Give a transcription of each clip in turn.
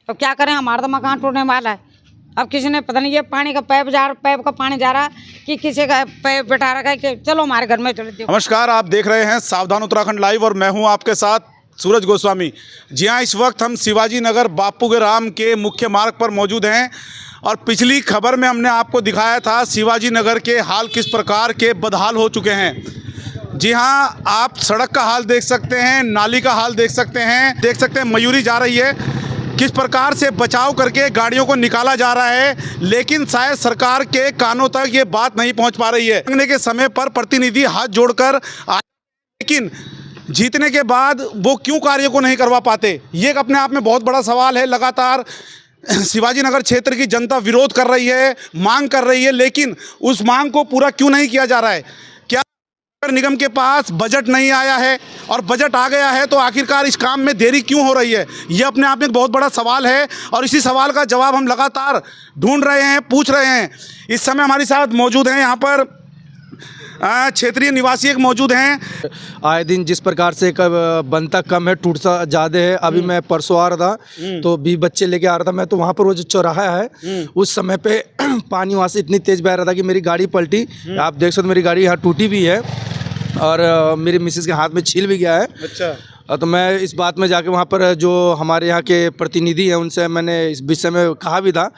अब क्या करें, हमारा तो मकान टूटने वाला है। अब किसी ने पता नहीं ये पानी का पैप का पानी जा रहा कि किसी का पैप बैठा रखा है कि चलो हमारे घर में चले। नमस्कार, आप देख रहे हैं सावधान उत्तराखंड लाइव और मैं हूं आपके साथ सूरज गोस्वामी। जी हां, इस वक्त हम शिवाजी नगर बापू के राम के मुख्य मार्ग पर मौजूद हैं और पिछली खबर में हमने आपको दिखाया था शिवाजी नगर के हाल किस प्रकार के बदहाल हो चुके हैं। जी हां, आप सड़क का हाल देख सकते हैं, नाली का हाल देख सकते हैं, मयूरी जा रही है, किस प्रकार से बचाव करके गाड़ियों को निकाला जा रहा है, लेकिन शायद सरकार के कानों तक ये बात नहीं पहुंच पा रही है। मांगने के समय पर प्रतिनिधि हाथ जोड़कर लेकिन जीतने के बाद वो क्यों कार्य को नहीं करवा पाते, ये अपने आप में बहुत बड़ा सवाल है। लगातार शिवाजी नगर क्षेत्र की जनता विरोध कर रही है, मांग कर रही है, लेकिन उस मांग को पूरा क्यों नहीं किया जा रहा है। क्या नगर निगम के पास बजट नहीं आया है, और बजट आ गया है तो आखिरकार इस काम में देरी क्यों हो रही है, ये अपने आप में एक बहुत बड़ा सवाल है। और इसी सवाल का जवाब हम लगातार ढूंढ रहे हैं, पूछ रहे हैं। इस समय हमारे साथ मौजूद हैं यहाँ पर क्षेत्रीय निवासी एक मौजूद हैं। आए दिन जिस प्रकार से बनता कम है, टूटता ज़्यादा है। अभी मैं परसों आ रहा था तो 20 बच्चे लेके आ रहा था मैं, तो वहाँ पर वो जो चौराहा है उस समय पे पानी वहाँ से इतनी तेज़ बह रहा था कि मेरी गाड़ी पलटी। आप देख सकते, मेरी गाड़ी यहाँ टूटी भी है और मेरी मिसेस के हाथ में छील भी गया है। अच्छा। तो मैं इस बात में जाके वहाँ पर जो हमारे यहाँ के प्रतिनिधि हैं उनसे मैंने इस विषय में कहा भी था,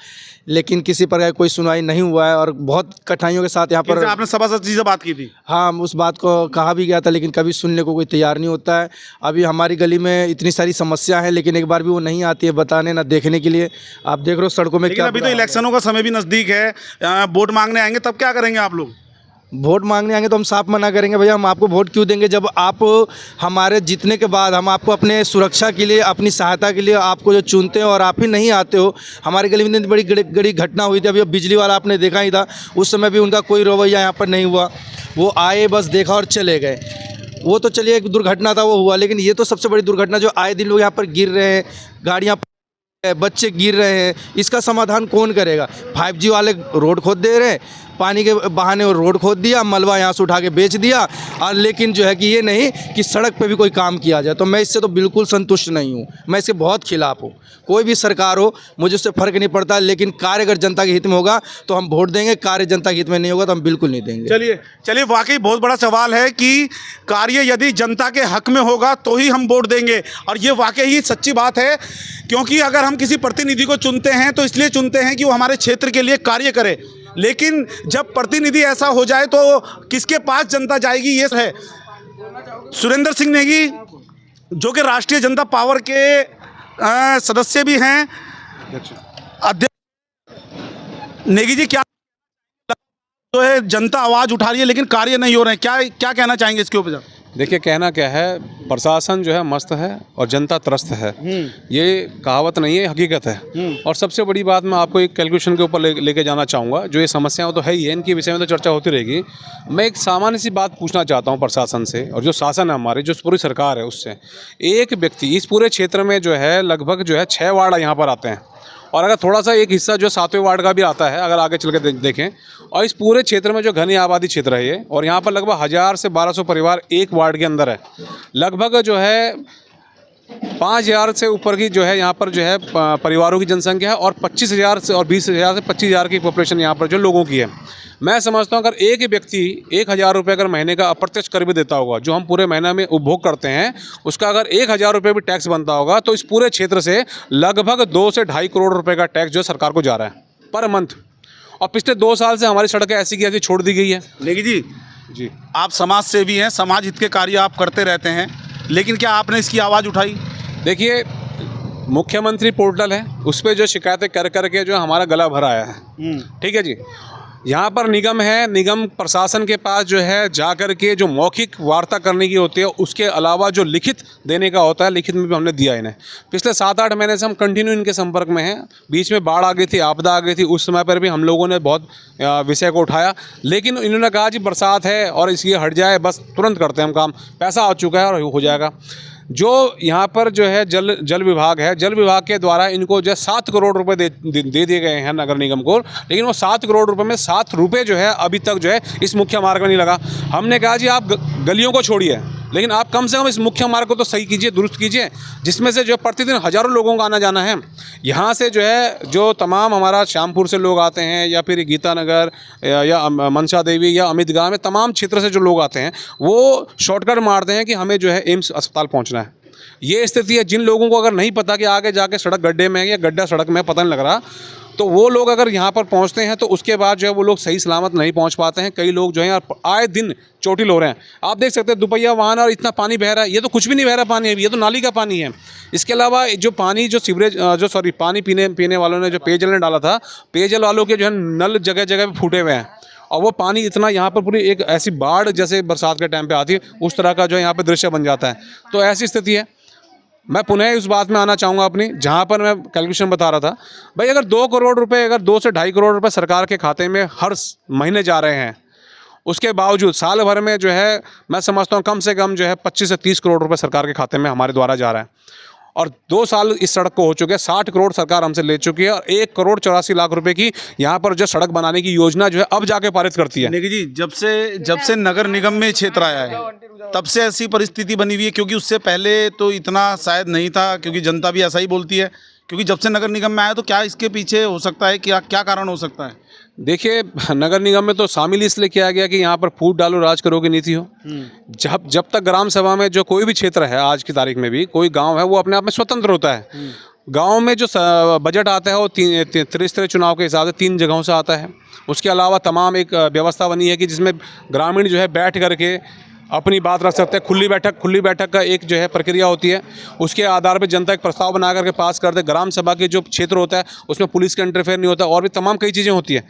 लेकिन किसी प्रकार कोई सुनवाई नहीं हुआ है और बहुत कठिनाइयों के साथ यहाँ पर। आपने सभासद से बात की थी? हाँ, उस बात को कहा भी गया था, लेकिन कभी सुनने को कोई तैयार नहीं होता है। अभी हमारी गली में इतनी सारी समस्या है, लेकिन एक बार भी वो नहीं आती है बताने ना देखने के लिए। आप देख रहे हो सड़कों में क्या। अभी तो इलेक्शनों का समय भी नज़दीक है, वोट मांगने आएंगे तब क्या करेंगे आप लोग? वोट मांगने आएंगे तो हम साफ मना करेंगे, भैया हम आपको वोट क्यों देंगे जब आप हमारे जीतने के बाद हम आपको अपने सुरक्षा के लिए, अपनी सहायता के लिए आपको जो चुनते हैं और आप ही नहीं आते हो। हमारी गली में बड़ी बड़ी घटना हुई थी, अभी बिजली वाला आपने देखा ही था, उस समय भी उनका कोई रवैया यहाँ पर नहीं हुआ। वो आए, बस देखा और चले गए। वो तो चलिए एक दुर्घटना था, वो हुआ, लेकिन ये तो सबसे बड़ी दुर्घटना जो आए दिन लोग यहाँ पर गिर रहे हैं, गाड़ियाँ बच्चे गिर रहे हैं, इसका समाधान कौन करेगा। 5G वाले रोड खोद दे रहे हैं, पानी के बहाने वो रोड खोद दिया, मलबा यहाँ से उठा के बेच दिया, और लेकिन जो है कि ये नहीं कि सड़क पे भी कोई काम किया जाए। तो मैं इससे तो बिल्कुल संतुष्ट नहीं हूँ, मैं इसके बहुत खिलाफ हूँ। कोई भी सरकार हो, मुझे उससे फ़र्क नहीं पड़ता, लेकिन कार्य अगर जनता के हित में होगा तो हम वोट देंगे, कार्य जनता के हित में नहीं होगा तो हम बिल्कुल नहीं देंगे। चलिए, वाकई बहुत बड़ा सवाल है कि कार्य यदि जनता के हक में होगा तो ही हम वोट देंगे, और ये वाकई ही सच्ची बात है। क्योंकि अगर हम किसी प्रतिनिधि को चुनते हैं तो इसलिए चुनते हैं कि वो हमारे क्षेत्र के लिए कार्य करे, लेकिन जब प्रतिनिधि ऐसा हो जाए तो किसके पास जनता जाएगी। ये है सुरेंद्र सिंह नेगी, जो कि राष्ट्रीय जनता पावर के सदस्य भी हैं, अध्यक्ष। नेगी जी, क्या जो है जनता आवाज़ उठा रही है लेकिन कार्य नहीं हो रहे हैं, क्या कहना चाहेंगे इसके ऊपर? देखिए, कहना क्या है, प्रशासन जो है मस्त है और जनता त्रस्त है। ये कहावत नहीं है, हकीकत है। और सबसे बड़ी बात मैं आपको एक कैलकुलेशन के ऊपर लेके जाना चाहूँगा। जो ये समस्याएं तो है ही है, इनके विषय में तो चर्चा होती रहेगी। मैं एक सामान्य सी बात पूछना चाहता हूँ प्रशासन से, और जो शासन है हमारी, जो पूरी सरकार है उससे। एक व्यक्ति इस पूरे क्षेत्र में जो है लगभग जो है 6 वार्ड यहाँ पर आते हैं, और अगर थोड़ा सा एक हिस्सा जो 7वें वार्ड का भी आता है, अगर आगे चल के देखें, और इस पूरे क्षेत्र में जो घनी आबादी क्षेत्र है ये, और यहाँ पर लगभग 1000 से 1200 परिवार एक वार्ड के अंदर है। लगभग जो है 5000 से ऊपर की जो है यहाँ पर जो है परिवारों की जनसंख्या है, और 25,000 से और 20,000 से 25,000 की पॉपुलेशन यहाँ पर जो लोगों की है। मैं समझता हूँ अगर एक व्यक्ति 1000 रुपये अगर महीने का अप्रत्यक्ष कर भी देता होगा, जो हम पूरे महीना में उपभोग करते हैं, उसका अगर 1000 रुपये भी टैक्स बनता होगा, तो इस पूरे क्षेत्र से लगभग 2 से 2.5 करोड़ रुपए का टैक्स जो सरकार को जा रहा है पर मंथ। और पिछले 2 साल से हमारी सड़कें ऐसी की ऐसी छोड़ दी गई है। लेकिन जी, आप समाज सेवी हैं, समाज हित के कार्य आप करते रहते हैं, लेकिन क्या आपने इसकी आवाज़ उठाई? देखिए, मुख्यमंत्री पोर्टल है, उस पर जो शिकायतें कर करके जो हमारा गला भरा आया है। ठीक है जी। यहाँ पर निगम है, निगम प्रशासन के पास जो है जा कर के जो मौखिक वार्ता करने की होती है, उसके अलावा जो लिखित देने का होता है, लिखित में भी हमने दिया इन्हें। पिछले 7-8 महीने से हम कंटिन्यू इनके संपर्क में हैं। बीच में बाढ़ आ गई थी, आपदा आ गई थी, उस समय पर भी हम लोगों ने बहुत विषय को उठाया, लेकिन इन्होंने कहा जी बरसात है और इसलिए हट जाए, बस तुरंत करते हैं हम काम, पैसा आ चुका है और हो जाएगा। जो यहाँ पर जो है जल विभाग है, जल विभाग के द्वारा इनको जो 7 करोड़ रुपए दे दिए गए हैं नगर निगम को, लेकिन वो 7 करोड़ रुपए में 7 रुपये जो है अभी तक जो है इस मुख्य मार्ग में नहीं लगा। हमने कहा जी आप गलियों को छोड़िए, लेकिन आप कम से कम इस मुख्य मार्ग को तो सही कीजिए, दुरुस्त कीजिए, जिसमें से जो है प्रतिदिन हज़ारों लोगों का आना जाना है। यहाँ से जो है जो तमाम हमारा श्यामपुर से लोग आते हैं या फिर गीता नगर या मनसा देवी या अमित गाँव में तमाम क्षेत्र से जो लोग आते हैं वो शॉर्टकट मारते हैं कि हमें जो है एम्स अस्पताल पहुँचना है। ये स्थिति है। जिन लोगों को अगर नहीं पता कि आगे जाके सड़क गड्ढे में है या गड्ढा सड़क में पता नहीं लग रहा, तो वो लोग अगर यहाँ पर पहुँचते हैं तो उसके बाद जो है वो लोग सही सलामत नहीं पहुँच पाते हैं। कई लोग जो हैं आए दिन चोटिल हो रहे हैं। आप देख सकते हैं दुपहिया वाहन और इतना पानी बह रहा है। ये तो कुछ भी नहीं बह रहा पानी, ये तो नाली का पानी है। इसके अलावा जो पानी जो सीवरेज पानी पीने वालों ने जो पेयजल ने डाला था, पेयजल वालों के जो है नल जगह जगह पे फूटे हुए हैं और वो पानी इतना यहाँ पर पूरी एक ऐसी बाढ़ जैसे बरसात के टाइम पे आती है उस तरह का जो है यहाँ पे दृश्य बन जाता है। तो ऐसी स्थिति है। मैं पुनः उस बात में आना चाहूँगा अपनी, जहाँ पर मैं कैलकुलेशन बता रहा था, भाई अगर 2 करोड़ रुपए, अगर 2 से 2.5 करोड़ रुपए सरकार के खाते में हर महीने जा रहे हैं, उसके बावजूद साल भर में जो है मैं समझता हूँ कम से कम जो है 25 से 30 करोड़ रुपए सरकार के खाते में हमारे द्वारा जा रहा है। और 2 साल इस सड़क को हो चुके हैं, 60 करोड़ सरकार हमसे ले चुकी है और 1 करोड़ 84 लाख रुपए की यहाँ पर जो सड़क बनाने की योजना जो है अब जाके पारित करती है। नेगी जी, जब से नगर निगम में क्षेत्र आया है तब से ऐसी परिस्थिति बनी हुई है, क्योंकि उससे पहले तो इतना शायद नहीं था, क्योंकि जनता भी ऐसा ही बोलती है। क्योंकि जब से नगर निगम में आया तो क्या इसके पीछे हो सकता है, क्या कारण हो सकता है? देखिए, नगर निगम में तो शामिल इसलिए किया गया कि यहाँ पर फूट डालो राज करो की नीति हो। जब तक ग्राम सभा में जो कोई भी क्षेत्र है, आज की तारीख में भी कोई गांव है, वो अपने आप में स्वतंत्र होता है। गांव में जो बजट आता है वो त्रिस्तरीय चुनाव के हिसाब से 3 जगहों से आता है। उसके अलावा तमाम एक व्यवस्था बनी है कि जिसमें ग्रामीण जो है बैठ करके अपनी बात रख सकते हैं। खुली बैठक का एक जो है प्रक्रिया होती है। उसके आधार पर जनता एक प्रस्ताव बना करके पास करते। ग्राम सभा के जो क्षेत्र होता है उसमें पुलिस का इंटरफेयर नहीं होता और भी तमाम कई चीज़ें होती हैं।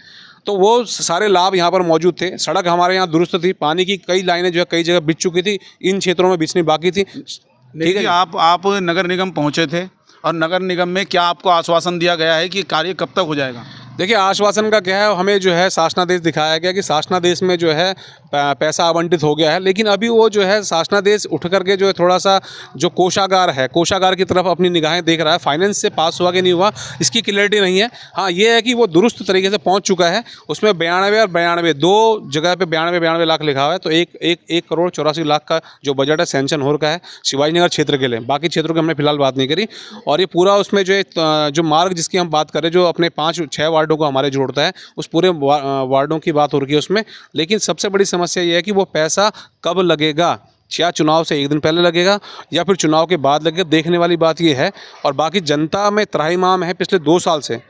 तो वो सारे लाभ यहाँ पर मौजूद थे। सड़क हमारे यहाँ दुरुस्त थी, पानी की कई लाइनें जो है कई जगह बिछ चुकी थी, इन क्षेत्रों में बिछनी बाकी थी। ठीक है, आप नगर निगम पहुँचे थे और नगर निगम में क्या आपको आश्वासन दिया गया है कि कार्य कब तक हो जाएगा? देखिए, आश्वासन का क्या है, हमें जो है शासनादेश दिखाया गया कि शासनादेश में जो है पैसा आवंटित हो गया है, लेकिन अभी वो जो है शासनादेश उठ करके जो है थोड़ा सा जो कोषागार है, कोषागार की तरफ अपनी निगाहें देख रहा है। फाइनेंस से पास हुआ कि नहीं हुआ इसकी क्लियरिटी नहीं है। हाँ, ये है कि वो दुरुस्त तरीके से पहुंच चुका है। उसमें 92 और 92 2 जगह पे 92 लाख लिखा हुआ है। तो 1 करोड़ 84 लाख का जो बजट है सैंक्शन हो रखा है शिवाजी नगर क्षेत्र के लिए। बाकी क्षेत्रों की हमने फिलहाल बात नहीं करी। और ये पूरा उसमें जो मार्ग जिसकी हम बात करें, जो अपने 5-6 वार्डों को हमारे जोड़ता है, उस पूरे वार्डों की बात हो रही है उसमें। लेकिन सबसे बड़ी समस्या ये है कि वो पैसा कब लगेगा, क्या चुनाव से 1 दिन पहले लगेगा या फिर चुनाव के बाद लगेगा, देखने वाली बात ये है। और बाकी जनता में त्राहिमाम है पिछले 2 साल से,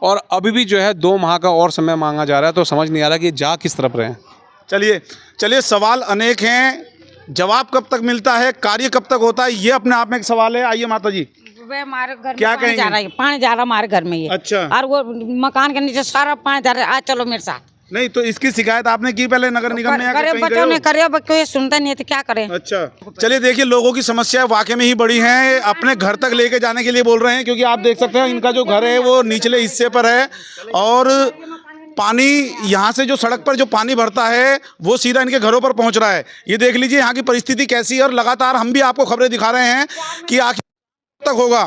और अभी भी जो है 2 माह का और समय मांगा जा रहा है। तो समझ नहीं आ रहा कि जा किस तरफ रहे। चलिए, सवाल अनेक हैं, जवाब कब तक मिलता है, कार्य कब तक होता है, ये अपने आप में एक सवाल है। आइए माता जी, हमारे घर क्या में पानी जा रहा है, पानी जा रहा हमारे घर में ये। अच्छा। और वो मकान के नीचे सारा पानी जा रहा है। आज चलो मेरे साथ। नहीं तो इसकी शिकायत आपने की पहले नगर निगम में? करे बच्चों ने करे, कोई सुनता नहीं है तो क्या करें। अच्छा, चलिए देखिए, लोगों की समस्या वाकई में ही बड़ी है। अपने घर तक लेके जाने के लिए बोल रहे हैं, क्योंकि आप देख सकते हैं इनका जो घर है वो निचले हिस्से पर है और पानी यहाँ से जो सड़क पर जो पानी भरता है वो सीधा इनके घरों पर पहुँच रहा है। ये देख लीजिए यहाँ की परिस्थिति कैसी है और लगातार हम भी आपको खबरें दिखा रहे हैं कि आखिर तक होगा।